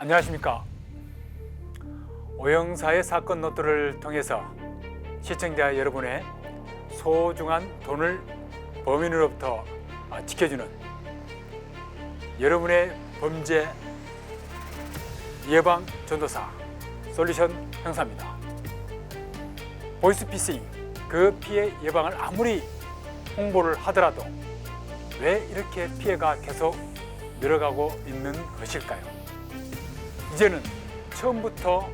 안녕하십니까. 오영사의 사건 노트를 통해서 시청자 여러분의 소중한 돈을 범인으로부터 지켜주는 여러분의 범죄 예방 전도사 솔루션 형사입니다. 보이스피싱, 그 피해 예방을 아무리 홍보를 하더라도 왜 이렇게 피해가 계속 늘어가고 있는 것일까요? 이제는 처음부터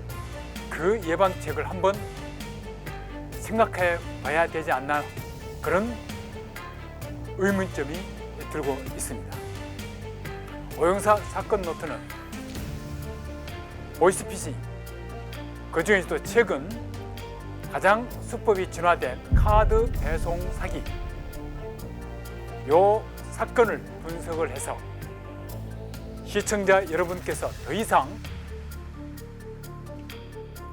그 예방책을 한번 생각해 봐야 되지 않나, 그런 의문점이 들고 있습니다. 오영사 사건 노트는 보이스피싱, 그 중에서도 최근 가장 수법이 진화된 카드 배송 사기, 요 사건을 분석을 해서 시청자 여러분께서 더 이상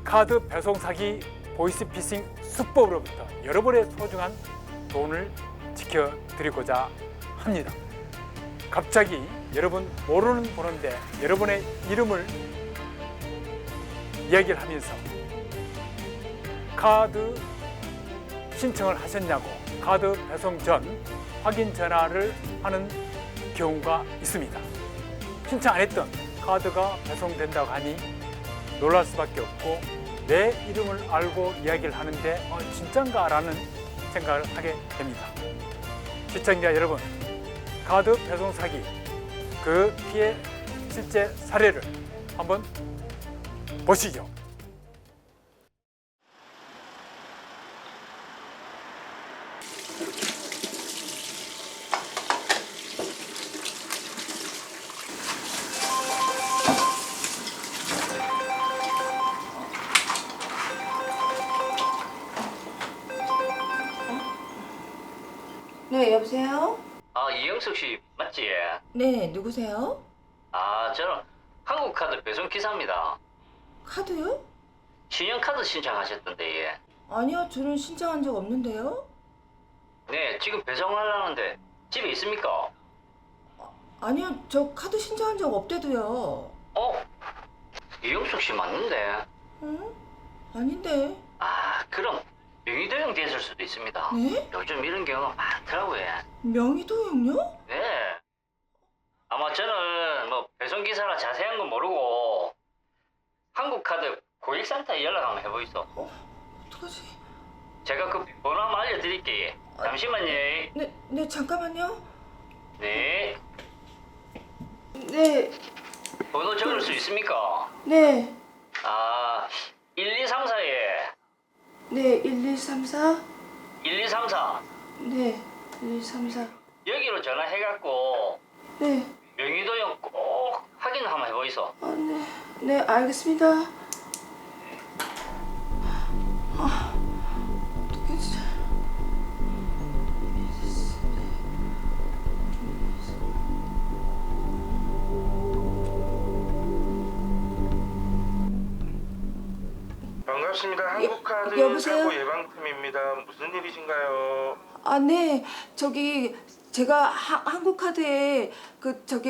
카드 배송 사기, 보이스피싱 수법으로부터 여러분의 소중한 돈을 지켜드리고자 합니다. 갑자기 여러분 모르는 번호인데 여러분의 이름을 이야기를 하면서 카드 신청을 하셨냐고 카드 배송 전 확인 전화를 하는 경우가 있습니다. 신청 안 했던 카드가 배송된다고 하니 놀랄 수밖에 없고, 내 이름을 알고 이야기를 하는데 진짠가 라는 생각을 하게 됩니다. 시청자 여러분, 카드 배송 사기, 그 피해 실제 사례를 한번 보시죠. 네, 여보세요? 이영숙 씨 맞지? 네, 누구세요? 저는 한국카드 배송 기사입니다. 카드요? 신용카드 신청하셨던데, 예. 아니요, 저는 신청한 적 없는데요. 네, 지금 배송하려는데 집에 있습니까? 아니요, 저 카드 신청한 적 없대도요. 이영숙 씨 맞는데? 응? 아닌데. 그럼 명의도용 됐을 수도 있습니다. 네? 요즘 이런 경우가 많더라고요. 명의도용요? 네. 아마 저는 뭐 배송기사라 자세한 건 모르고 한국카드 고객센터에 연락 한번 해보이소. 어떡하지? 제가 그 번호 한번 알려드릴게요. 잠시만요. 네, 잠깐만요. 네. 네, 번호 적을 수 있습니까? 네, 1234에 네, 1134. 1234 네, 1134. 여기로 전화해갖고 네, 명의도용 꼭 확인 한번 해보이소. 네, 네, 알겠습니다. 어떡해, 진짜. 반갑습니다. 한국카드 여보세요? 사고 예방팀입니다. 무슨 일이신가요? 네. 제가 한국카드에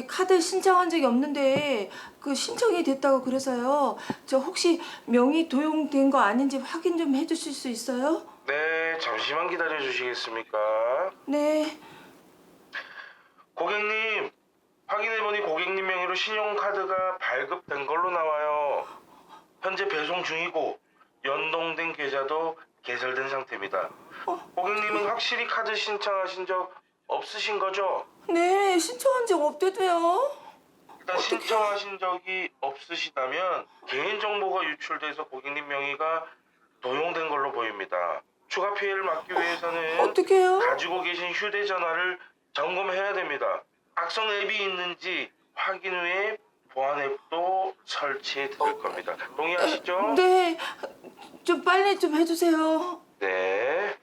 카드 신청한 적이 없는데 그 신청이 됐다고 그래서요. 저 혹시 명의 도용된 거 아닌지 확인 좀 해주실 수 있어요? 네, 잠시만 기다려 주시겠습니까? 네. 고객님, 확인해보니 고객님 명의로 신용카드가 발급된 걸로 나와요. 현재 배송 중이고 연동된 계좌도 개설된 상태입니다. 고객님은 확실히 카드 신청하신 적 없으신 거죠? 네, 신청한 적 없대도요. 일단 신청하신 적이 없으시다면 개인정보가 유출돼서 고객님 명의가 도용된 걸로 보입니다. 추가 피해를 막기 위해서는 어떡해요? 가지고 계신 휴대전화를 점검해야 됩니다. 악성 앱이 있는지 확인 후에 보안 앱도 설치해 드릴 겁니다. 동의하시죠? 네. 좀 빨리 좀 해주세요. 네.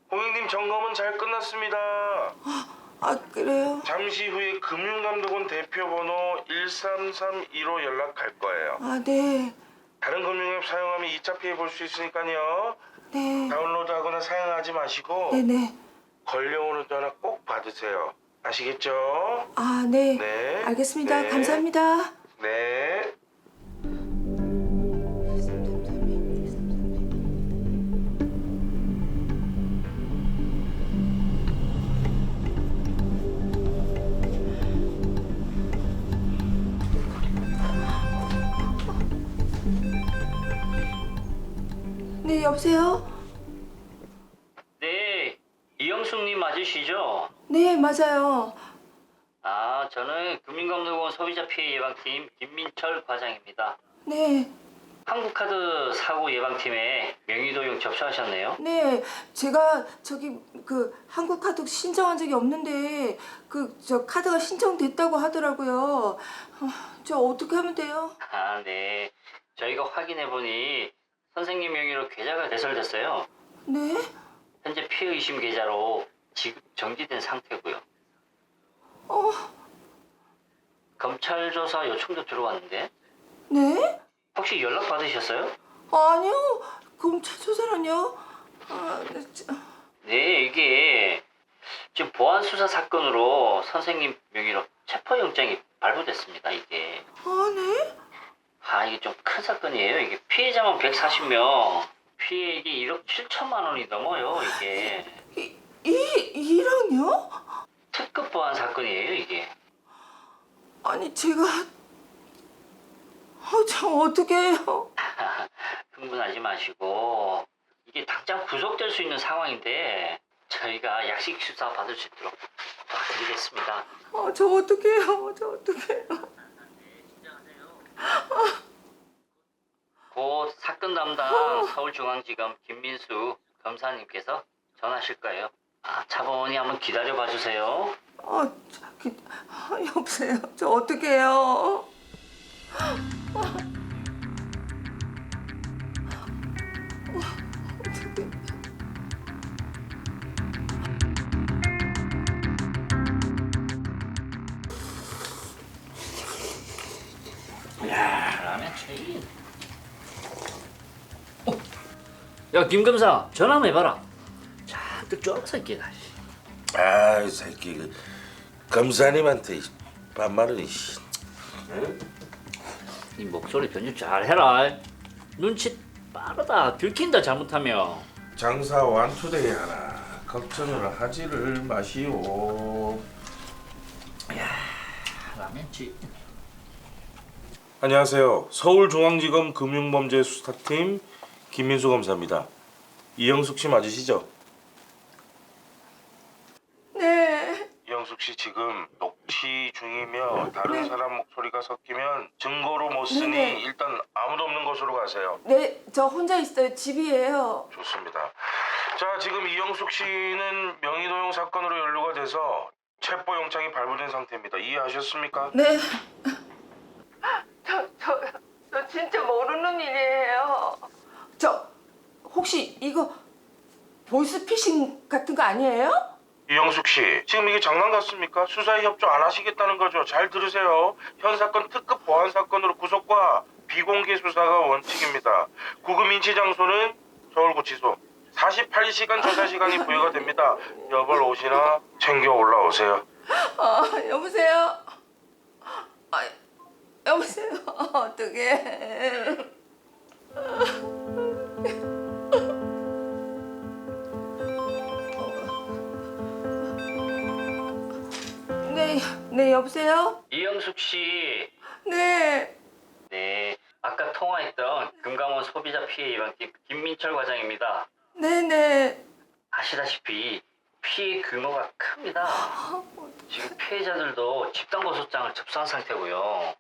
고객님 점검은 잘 끝났습니다. 그래요? 잠시 후에 금융감독원 대표번호 1332로 연락할 거예요. 네. 다른 금융앱 사용하면 2차 피해 볼 수 있으니까요. 네. 다운로드하거나 사용하지 마시고 네네. 걸려오는 전화 꼭 받으세요. 아시겠죠? 아, 네. 네. 알겠습니다. 네. 감사합니다. 네. 네, 여보세요? 네, 이영숙님 맞으시죠? 네, 맞아요. 아, 저는 금융감독원 소비자 피해 예방팀 김민철 과장입니다. 네, 한국카드 사고 예방팀에 명의도용 접수하셨네요. 네. 제가 저기 그 한국카드 신청한 적이 없는데 저 카드가 신청됐다고 하더라고요. 저 어떻게 하면 돼요? 아, 네. 저희가 확인해보니 선생님 명의로 계좌가 개설됐어요. 네? 현재 피해 의심 계좌로 지급 정지된 상태고요. 어, 검찰 조사 요청도 들어왔는데 네? 혹시 연락 받으셨어요? 아니요. 검찰 조사라뇨? 아, 네, 이게 지금 보안 수사 사건으로 선생님 명의로 체포영장이 발부됐습니다. 이게 네? 이게 좀 큰 사건이에요. 이게 피해자만 140명, 피해액이 1억 7천만 원이 넘어요. 이게 이랑요? 특급 보안 사건이에요. 이게. 아니, 제가 저 어떻게 해요? 흥분하지 마시고 이게 당장 구속될 수 있는 상황인데 저희가 약식 수사 받을 수 있도록 도와드리겠습니다. 저 어떻게 해요? 저 어떻게 해요? 곧 사건 담당 서울중앙지검 김민수 검사님께서 전하실 거예요. 차분히 한번 기다려봐 주세요. 여보세요. 저 어떻게 해요? 라면 최인. 야, 김검사 전화 한번 해봐라. 잔뜩 쫄아서 있기다. 아, 이 새끼 그 검사님한테 반말을 씨. 이 목소리 편집 잘 해라. 눈치 빠르다. 들킨다 잘못하면. 장사 완투데이 하나 걱정을 하지를 마시오. 라면 최인. 안녕하세요. 서울중앙지검 금융범죄수사팀 김민수 검사입니다. 이영숙 씨 맞으시죠? 네. 이영숙 씨 지금 녹취 중이며 다른 네. 사람 목소리가 섞이면 증거로 못 쓰니 네네. 일단 아무도 없는 곳으로 가세요. 네, 저 혼자 있어요. 집이에요. 좋습니다. 자, 지금 이영숙 씨는 명의도용 사건으로 연루가 돼서 체포영장이 발부된 상태입니다. 이해하셨습니까? 네. 저 진짜 모르는 일이에요. 저 혹시 이거 보이스피싱 같은 거 아니에요? 이영숙 씨, 지금 이게 장난 같습니까? 수사에 협조 안 하시겠다는 거죠. 잘 들으세요. 현 사건 특급 보안 사건으로 구속과 비공개 수사가 원칙입니다. 구금 인치 장소는 서울구치소. 48시간 조사 시간이 부여가 됩니다. 여벌 옷이나 챙겨 올라오세요. 여보세요? 여보세요? 어떡해. 네, 여보세요? 이영숙 씨. 네. 네. 아까 통화했던 금강원 소비자 피해 예방팀 김민철 과장입니다. 네네. 아시다시피 피해 규모가 큽니다. 지금 피해자들도 집단고소장을 접수한 상태고요.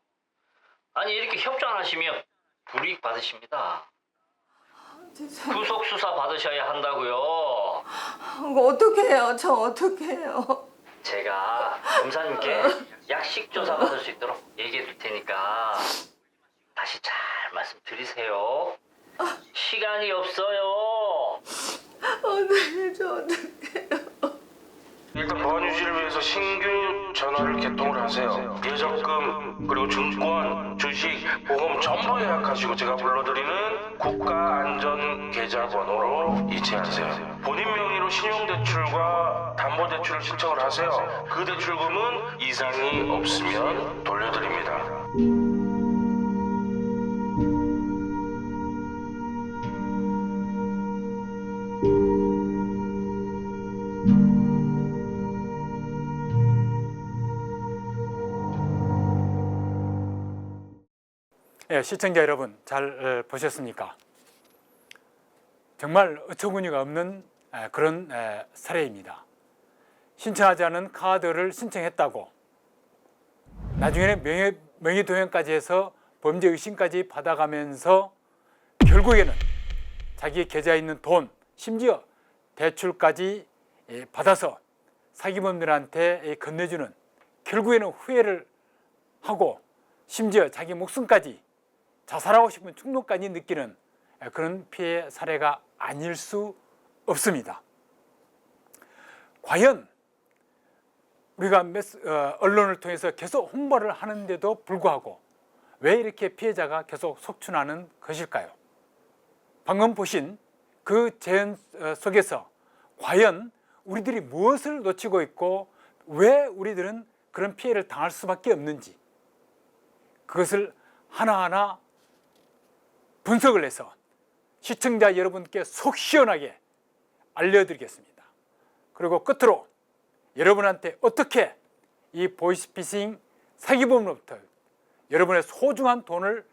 아니 이렇게 협조 안 하시면 불이익 받으십니다. 구속 수사 받으셔야 한다고요. 어떡해요? 저 어떡해요? 제가 검사님께 약식 조사 받을 수 있도록 얘기해 드릴 테니까 다시 잘 말씀드리세요. 시간이 없어요. 네, 저 어떡해요? 일단 보안 유지를 위해서 신규 전화를 개통을 하세요. 예적금 그리고 증권, 주식, 보험 전부 예약하시고 제가 불러드리는 국가안전계좌번호로 이체하세요. 본인 명의로 신용대출과 담보대출을 신청을 하세요. 그 대출금은 이상이 없으면 돌려드립니다. 예, 시청자 여러분 잘 보셨습니까? 정말 어처구니가 없는 그런 사례입니다. 신청하지 않은 카드를 신청했다고 나중에는 명의도용까지 해서 범죄 의심까지 받아가면서 결국에는 자기 계좌에 있는 돈, 심지어 대출까지 받아서 사기범들한테 건네주는, 결국에는 후회를 하고 심지어 자기 목숨까지 자살하고 싶은 충동까지 느끼는 그런 피해 사례가 아닐 수 없습니다. 과연 우리가 언론을 통해서 계속 홍보를 하는데도 불구하고 왜 이렇게 피해자가 계속 속출하는 것일까요? 방금 보신 그 재현 속에서 과연 우리들이 무엇을 놓치고 있고 왜 우리들은 그런 피해를 당할 수밖에 없는지, 그것을 하나하나 분석을 해서 시청자 여러분께 속 시원하게 알려드리겠습니다. 그리고 끝으로 여러분한테 어떻게 이 보이스피싱 사기범으로부터 여러분의 소중한 돈을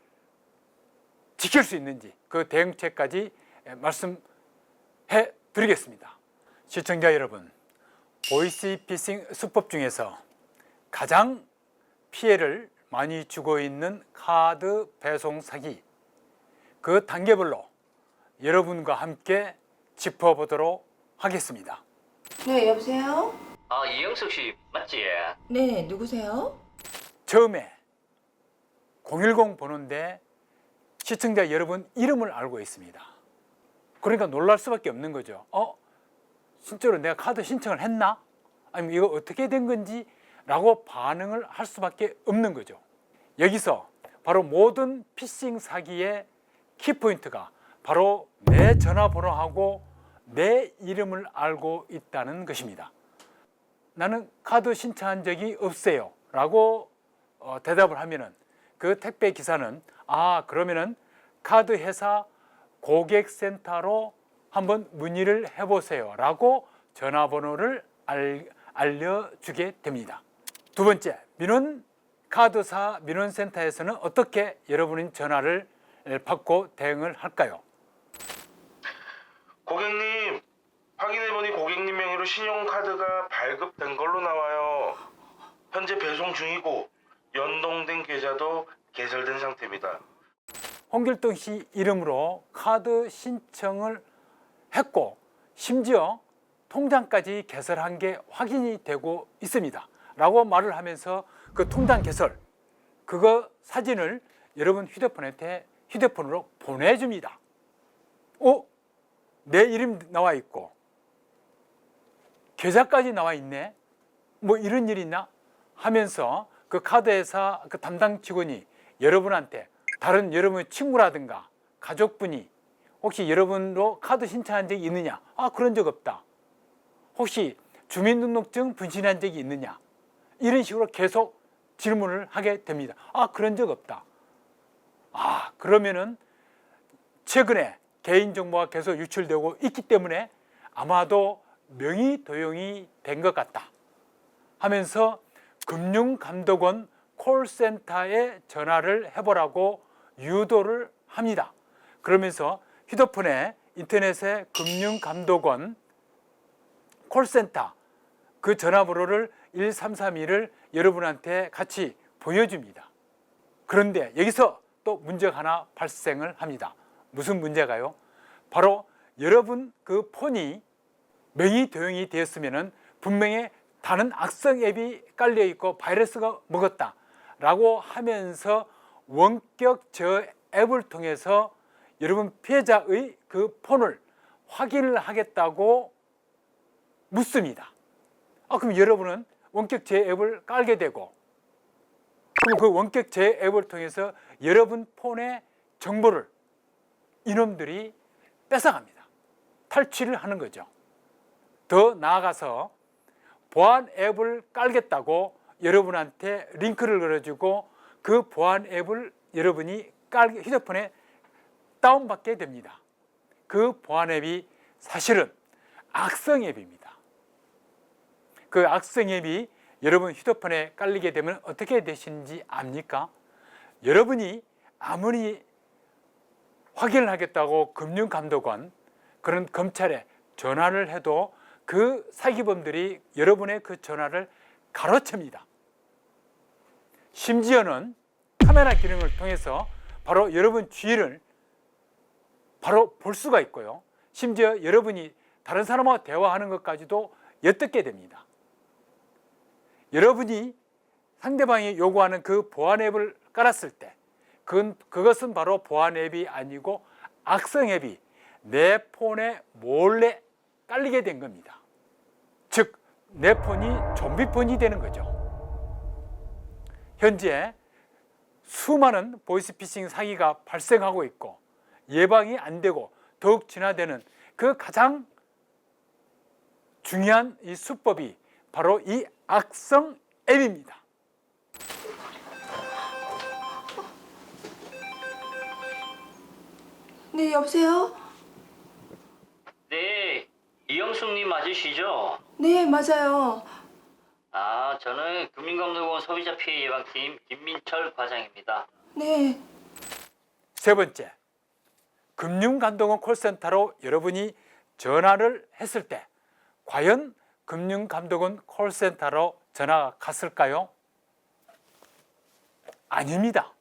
지킬 수 있는지 그 대응책까지 말씀해 드리겠습니다. 시청자 여러분, 보이스피싱 수법 중에서 가장 피해를 많이 주고 있는 카드 배송 사기, 그 단계별로 여러분과 함께 짚어보도록 하겠습니다. 네, 여보세요? 아, 이영숙 씨 맞지? 네, 누구세요? 처음에 010 번호인데 시청자 여러분 이름을 알고 있습니다. 그러니까 놀랄 수밖에 없는 거죠. 진짜로 내가 카드 신청을 했나? 아니면 이거 어떻게 된 건지? 라고 반응을 할 수밖에 없는 거죠. 여기서 바로 모든 피싱 사기의 키포인트가 바로 내 전화번호하고 내 이름을 알고 있다는 것입니다. 나는 카드 신청한 적이 없어요 라고 대답을 하면은 그 택배 기사는 그러면은 카드 회사 고객센터로 한번 문의를 해보세요 라고 전화번호를 알려주게 됩니다. 두 번째, 카드사 민원센터에서는 어떻게 여러분의 전화를 받고 대응을 할까요? 고객님, 확인해보니 고객님 명의로 신용카드가 발급된 걸로 나와요. 현재 배송 중이고 연동된 계좌도 개설된 상태입니다. 홍길동 씨 이름으로 카드 신청을 했고 심지어 통장까지 개설한 게 확인이 되고 있습니다 라고 말을 하면서 그 통장 개설 그거 사진을 여러분 휴대폰으로 보내줍니다. 내 이름 나와 있고 계좌까지 나와 있네, 뭐 이런 일이 있나 하면서 그 카드회사 그 담당 직원이 여러분한테 다른 여러분의 친구라든가 가족분이 혹시 여러분도 카드 신청한 적이 있느냐? 그런 적 없다. 혹시 주민등록증 분실한 적이 있느냐? 이런 식으로 계속 질문을 하게 됩니다. 그런 적 없다. 그러면은 최근에 개인정보가 계속 유출되고 있기 때문에 아마도 명의 도용이 된 것 같다 하면서 금융감독원 콜센터에 전화를 해보라고 유도를 합니다. 그러면서 휴대폰에 인터넷에 금융감독원 콜센터 그 전화번호를 1332를 여러분한테 같이 보여줍니다. 그런데 여기서 또 문제가 하나 발생을 합니다. 무슨 문제가요? 바로 여러분 그 폰이 명의 도용이 되었으면 분명히 다른 악성 앱이 깔려 있고 바이러스가 먹었다 라고 하면서 원격 저 앱을 통해서 여러분 피해자의 그 폰을 확인을 하겠다고 묻습니다. 그럼 여러분은 원격 제 앱을 깔게 되고 그럼 그 원격 제 앱을 통해서 여러분 폰의 정보를 이놈들이 뺏어갑니다. 탈취를 하는 거죠. 더 나아가서 보안 앱을 깔겠다고 여러분한테 링크를 걸어주고 그 보안 앱을 여러분이 휴대폰에 다운받게 됩니다. 그 보안 앱이 사실은 악성 앱입니다. 그 악성 앱이 여러분 휴대폰에 깔리게 되면 어떻게 되시는지 압니까? 여러분이 아무리 확인을 하겠다고 금융감독원 그런 검찰에 전화를 해도 그 사기범들이 여러분의 그 전화를 가로챕니다. 심지어는 카메라 기능을 통해서 바로 여러분 주위를 바로 볼 수가 있고요. 심지어 여러분이 다른 사람과 대화하는 것까지도 엿듣게 됩니다. 여러분이 상대방이 요구하는 그 보안 앱을 깔았을 때 그것은 바로 보안 앱이 아니고 악성 앱이 내 폰에 몰래 깔리게 된 겁니다. 즉, 내 폰이 좀비폰이 되는 거죠. 현재 수많은 보이스피싱 사기가 발생하고 있고 예방이 안 되고 더욱 진화되는 그 가장 중요한 이 수법이 바로 이 악성 앱입니다. 네, 여보세요? 네, 이영숙님 맞으시죠? 네, 맞아요. 아, 저는 금융감독원 소비자 피해 예방팀 김민철 과장입니다. 네. 세 번째, 금융감독원 콜센터로 여러분이 전화를 했을 때 과연 금융감독원 콜센터로 전화가 갔을까요? 아닙니다.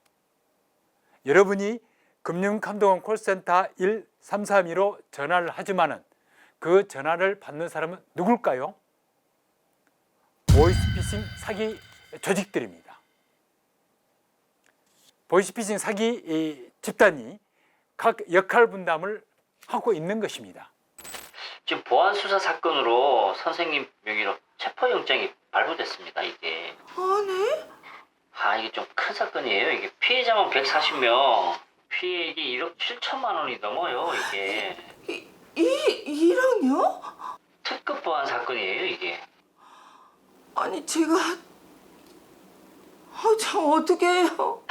여러분이 금융감독원 콜센터 1332로 전화를 하지만은 그 전화를 받는 사람은 누굴까요? 보이스피싱 사기 조직들입니다. 보이스피싱 사기 집단이 각 역할 분담을 하고 있는 것입니다. 지금 보안 수사 사건으로 선생님 명의로 체포영장이 발부됐습니다. 이게 네? 이게 좀 큰 사건이에요. 이게 피해자만 140명, 피해액이 1억 7천만 원이 넘어요. 이게 이랑요? 특급 보안 사건이에요. 이게. 아니, 제가 참 어떻게 해요?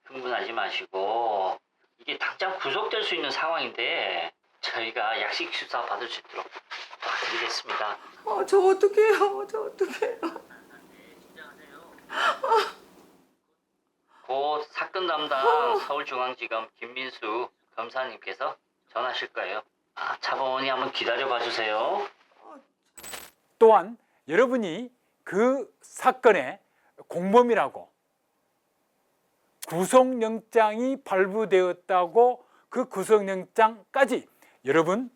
흥분하지 마시고, 이게 당장 구속될 수 있는 상황인데 저희가 약식 수사 받을 수 있도록 도와드리겠습니다. 저 어떻게 해요? 저 어떻게 해요? 곧 사건 담당 서울중앙지검 김민수 검사님께서 전하실 거예요. 차분히 한번 기다려봐 주세요. 또한 여러분이 그 사건의 공범이라고 구속영장이 발부되었다고 그 구속영장까지 여러분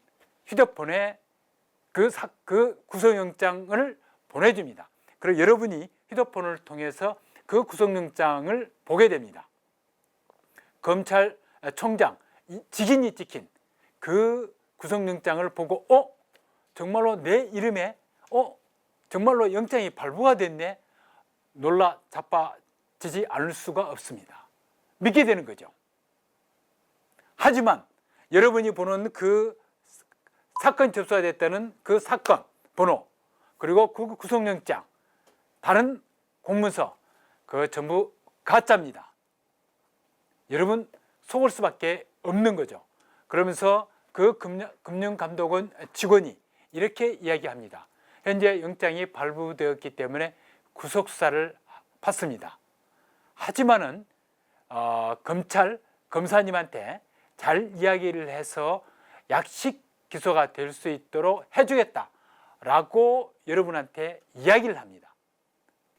휴대폰에 그 구속영장을 보내줍니다. 그리고 여러분이 휴대폰을 통해서 그 구속영장을 보게 됩니다. 검찰총장 직인이 찍힌 그 구속영장을 보고 정말로 내 이름에 정말로 영장이 발부가 됐네, 놀라 자빠지지 않을 수가 없습니다. 믿게 되는 거죠. 하지만 여러분이 보는 그 사건 접수가 됐다는 그 사건 번호, 그리고 그 구속영장, 다른 공문서, 그거 전부 가짜입니다. 여러분 속을 수밖에 없는 거죠. 그러면서 그 금융감독원 직원이 이렇게 이야기합니다. 현재 영장이 발부되었기 때문에 구속수사를 받습니다. 하지만은 검사님한테 잘 이야기를 해서 약식 기소가 될 수 있도록 해주겠다라고 여러분한테 이야기를 합니다.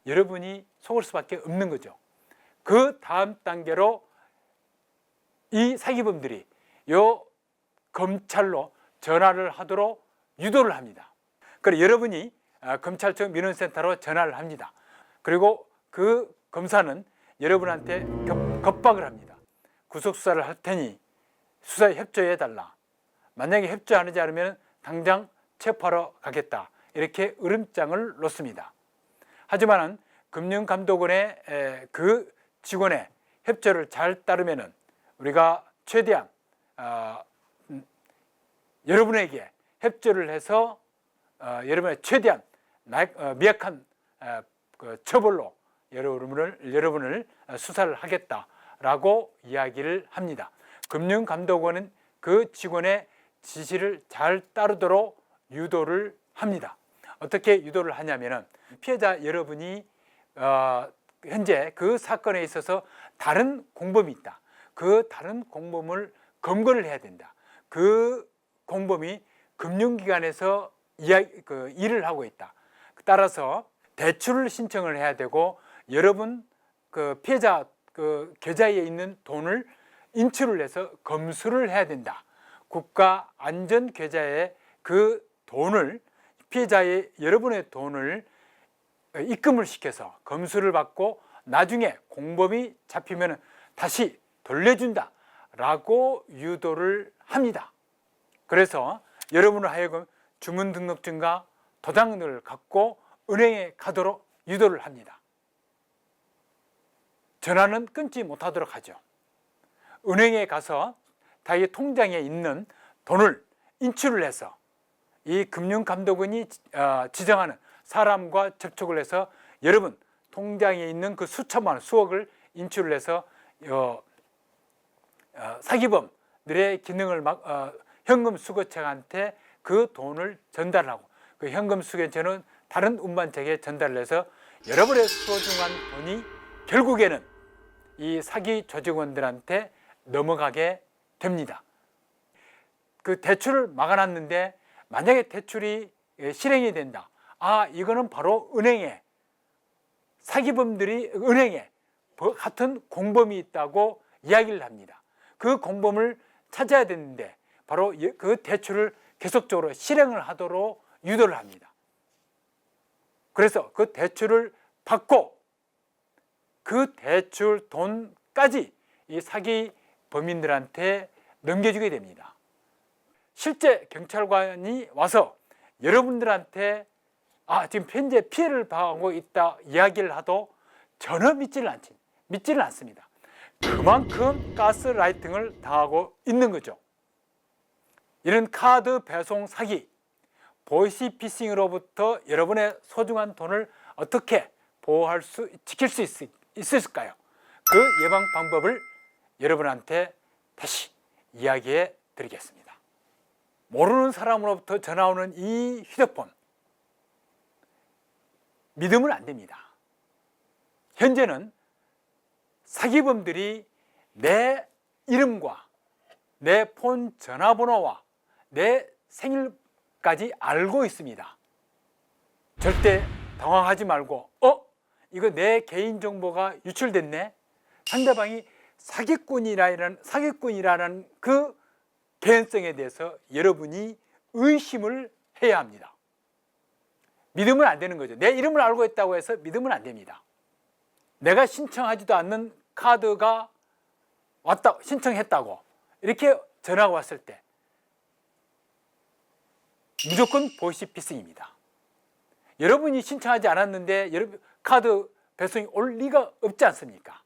여러분이 속을 수밖에 없는 거죠. 그 다음 단계로 이 사기범들이 요 검찰로 전화를 하도록 유도를 합니다. 그리고 여러분이 검찰청 민원센터로 전화를 합니다. 그리고 그 검사는 여러분한테 겁박을 합니다. 구속수사를 할 테니 수사에 협조해 달라. 만약에 협조하지 않으면 당장 체포하러 가겠다. 이렇게 으름장을 놓습니다. 하지만 금융감독원의 그 직원의 협조를 잘 따르면은 우리가 최대한 여러분에게 협조를 해서 여러분의 최대한 미약한 그 처벌로 여러분을 수사를 하겠다라고 이야기를 합니다. 금융감독원은 그 직원의 지시를 잘 따르도록 유도를 합니다. 어떻게 유도를 하냐면은 피해자 여러분이 현재 그 사건에 있어서 다른 공범이 있다. 그 다른 공범을 검거를 해야 된다. 그 공범이 금융기관에서 일을 하고 있다. 따라서 대출을 신청을 해야 되고 여러분 그 피해자 그 계좌에 있는 돈을 인출을 해서 검수를 해야 된다. 국가 안전 계좌에 그 돈을 피해자의 여러분의 돈을 입금을 시켜서 검수를 받고 나중에 공범이 잡히면 다시 돌려준다 라고 유도를 합니다. 그래서 여러분을 하여금 주민등록증과 도장을 갖고 은행에 가도록 유도를 합니다. 전화는 끊지 못하도록 하죠. 은행에 가서 자기 통장에 있는 돈을 인출을 해서 이 금융감독원이 지정하는 사람과 접촉을 해서 여러분 통장에 있는 그 수천만 원, 수억을 인출을 해서 사기범들의 기능을 현금 수거책한테 그 돈을 전달하고 그 현금 수거책은 다른 운반책에 전달을 해서 여러분의 소중한 돈이 결국에는 이 사기 조직원들한테 넘어가게 됩니다. 그 대출을 막아놨는데 만약에 대출이 실행이 된다. 이거는 바로 은행에 사기범들이 은행에 같은 공범이 있다고 이야기를 합니다. 그 공범을 찾아야 되는데 바로 그 대출을 계속적으로 실행을 하도록 유도를 합니다. 그래서 그 대출을 받고 그 대출 돈까지 이 사기 범인들한테 넘겨주게 됩니다. 실제 경찰관이 와서 여러분들한테 지금 현재 피해를 당하고 있다 이야기를 하도 전혀 믿지를 않습니다. 그만큼 가스라이팅을 당하고 있는 거죠. 이런 카드 배송 사기, 보이스피싱으로부터 여러분의 소중한 돈을 어떻게 지킬 수 있을까요? 그 예방 방법을 여러분한테 다시 이야기해 드리겠습니다. 모르는 사람으로부터 전화 오는 이 휴대폰, 믿으면 안 됩니다. 현재는 사기범들이 내 이름과 내 폰 전화번호와 내 생일까지 알고 있습니다. 절대 당황하지 말고 이거 내 개인정보가 유출됐네? 상대방이 사기꾼이라는 그 개연성에 대해서 여러분이 의심을 해야 합니다. 믿으면 안 되는 거죠. 내 이름을 알고 있다고 해서 믿으면 안 됩니다. 내가 신청하지도 않는 카드가 신청했다고 이렇게 전화가 왔을 때 무조건 보이스피싱입니다. 여러분이 신청하지 않았는데 카드 배송이 올 리가 없지 않습니까?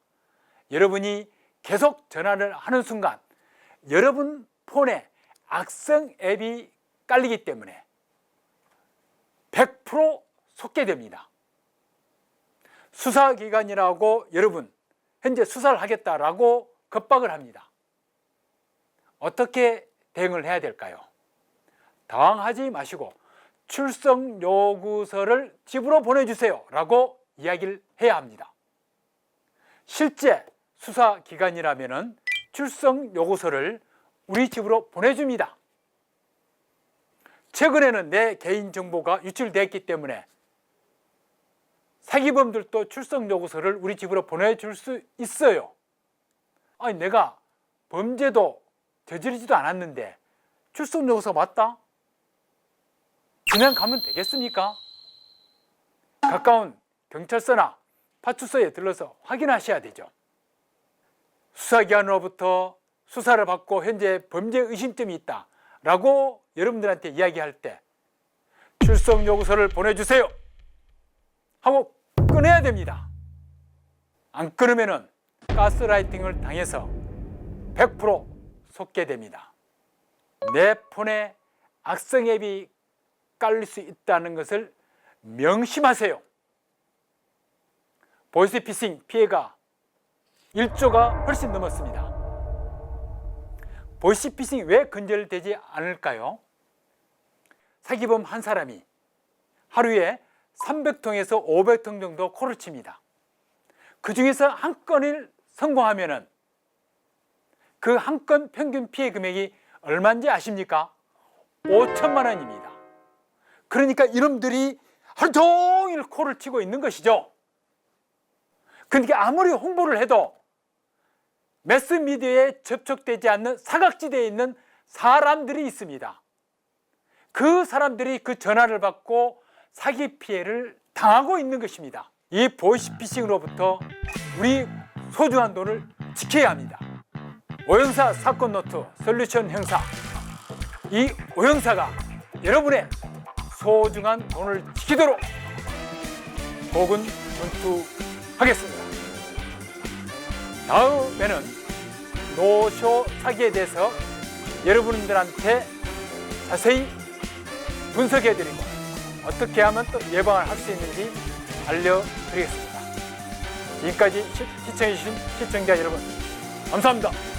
여러분이 계속 전화를 하는 순간 여러분 폰에 악성 앱이 깔리기 때문에 100% 속게 됩니다. 수사기관이라고 여러분 현재 수사를 하겠다라고 겁박을 합니다. 어떻게 대응을 해야 될까요? 당황하지 마시고 출석 요구서를 집으로 보내주세요 라고 이야기를 해야 합니다. 실제 수사기관이라면 출석 요구서를 우리 집으로 보내줍니다. 최근에는 내 개인정보가 유출됐기 때문에 사기범들도 출석 요구서를 우리 집으로 보내줄 수 있어요. 내가 범죄도 저지르지도 않았는데 출석 요구서 맞다? 그냥 가면 되겠습니까? 가까운 경찰서나 파출소에 들러서 확인하셔야 되죠. 수사기관으로부터 수사를 받고 현재 범죄 의심점이 있다 라고 여러분들한테 이야기할 때 출석 요구서를 보내주세요 하고 끊어야 됩니다. 안 끊으면은 가스라이팅을 당해서 100% 속게됩니다. 내 폰에 악성 앱이 깔릴 수 있다는 것을 명심하세요. 보이스피싱 피해가 1조가 훨씬 넘었습니다. 보이스피싱이 왜 근절되지 않을까요? 사기범 한 사람이 하루에 300통에서 500통 정도 콜을 칩니다. 그 중에서 한 건을 성공하면은 그 한 건 평균 피해 금액이 얼마인지 아십니까? 5천만 원입니다. 그러니까 이놈들이 하루 종일 콜을 치고 있는 것이죠. 그러니까 아무리 홍보를 해도 매스미디어에 접촉되지 않는 사각지대에 있는 사람들이 있습니다. 그 사람들이 그 전화를 받고 사기 피해를 당하고 있는 것입니다. 이 보이스피싱으로부터 우리 소중한 돈을 지켜야 합니다. 오형사 사건 노트 솔루션 형사, 이 오형사가 여러분의 소중한 돈을 지키도록 고군분투하겠습니다. 다음에는 노쇼 사기에 대해서 여러분들한테 자세히 분석해드리고 어떻게 하면 또 예방을 할 수 있는지 알려드리겠습니다. 지금까지 시청해주신 시청자 여러분 감사합니다.